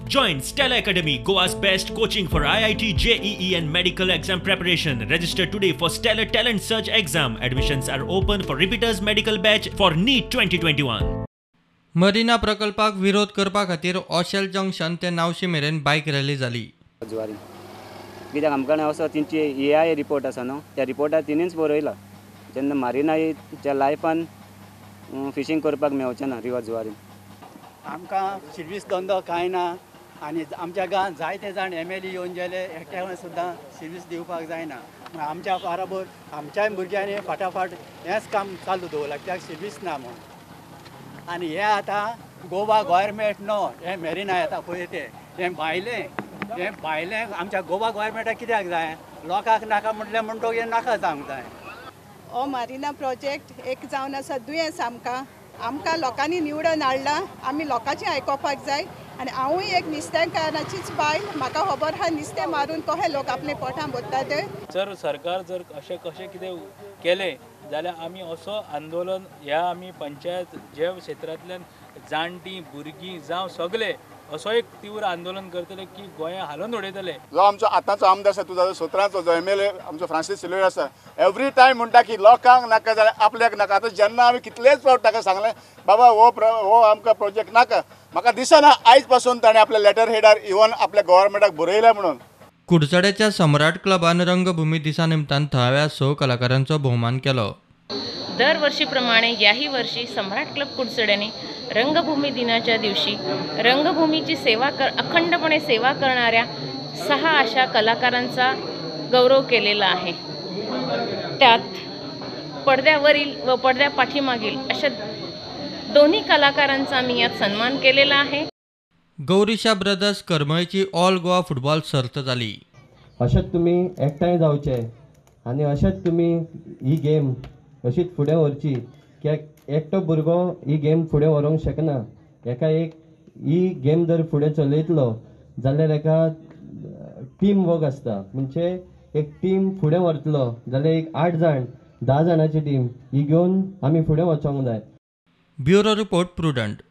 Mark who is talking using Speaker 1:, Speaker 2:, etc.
Speaker 1: Join Stella Academy, Goa's best coaching for IIT, JEE and medical exam preparation. Register today for Stellar Talent Search exam. Admissions are open for repeaters medical batch for NEET 2021.
Speaker 2: Marina प्रकल्पाक विरोध करपा खातीर ऑशेल junction ते नावशी मेरेन बायक rally जाली.
Speaker 3: कित्याक आमकां असो तेंची AI रिपोर्ट आसा न्हू, त्या रिपोर्टार तिणीच बरयला जेन्ना मारिनाच्या लायफान फिशींग करपाक मेळचें ना रिवर जुवारीन.
Speaker 4: आमकां सर्वीस धंदो कांय ना आनी आमच्या गांवांत जायते जाण MLA येवन गेले एकट्याक सुद्दां सर्वीस दिवपाक जायना. आमच्या बराबर आमच्याय भुरग्यांनी फाटाफाट हेंच काम चालू दवरलां कित्याक सर्वीस ना म्हूण. आनी हे आतां गोवा गव्हर्मेंट न्हू, हे मेरिना येता पळय ते हें भायलें आमच्या गोवा गव्हर्मेंटाक कित्याक जाय? लोकांक नाका म्हटलें म्हणटो हें नाका जावंक जाय.
Speaker 5: हो मारिना प्रोजेक्ट एक जावन आसा दुयेंस आमकां लोकांनी निवडून हाडला, आमी लोकांचें आयकोपाक जाय. आनी हांवूय एक नुस्तेंकाराचीच बायल, म्हाका खबर आहा नुस्तें मारून कशे लोक आपले पोटां भरता ते.
Speaker 6: जर सरकार जर कशें कितें केलें जाल्यार आमी असो आंदोलन ह्या आमी पंचायत जे क्षेत्रांतल्यान जाणटी भुरगीं जावं सगळे असो एक तीव्र आंदोलन करतले की गोंया हालोवन उडयतले.
Speaker 7: जो आमचो आतांचो आमदार आसा 2017चो जो MLA आमचो फ्रांसीस सिल्वेर आसा, एवरी टायम म्हणटा की लोकांक नाका जाल्यार आपल्याक नाका. आतां जेन्ना आमी कितलेच फावट ताका सांगलें बाबा हो आमकां प्रोजेक्ट नाका, म्हाका दिसना आयज पासून ताणें आपल्या लेटर हेडार इवन आपल्या गव्हर्मेंटाक बरयल्या म्हणून.
Speaker 2: कुडचड्याच्या सम्राट क्लबान रंगभूमी दिसा निमतान 10व्या 6 कलाकारांचो भोवमान केलो.
Speaker 8: दरवर्षीप्रमाणे याही वर्षी सम्राट क्लब कुडचड्याने रंगभूमी दिनाच्या दिवशी रंगभूमीची अखंडपणे सेवा करणाऱ्या 6 अशा कलाकारांचा गौरव केलेला आहे. त्यात पडद्यावरील व पडद्या पाठीमागील अशा दोन्ही कलाकारांचा मी यात सन्मान केलेला आहे.
Speaker 2: गौरीशा ब्रदर्स करमळीची ऑल गोवा फुटबॉल सर्त जाली.
Speaker 9: अशेंच तुमी एकठांय जावचे आनी अशेंच तुमी ही गेम अशीच फुडें व्हरची. कित्याक एकटो भुरगो ही गेम फुडें व्हरूंक शकना. ही गेम जर फुडें चलयतलो जाल्यार एका टीम वर्क आसता. म्हणजे एक टीम फुडें व्हरतलो जाल्यार एक 8 जाण 10 जाणांची टीम ही घेवन आमी फुडें वचोंक जाय.
Speaker 2: Bureau report prudent.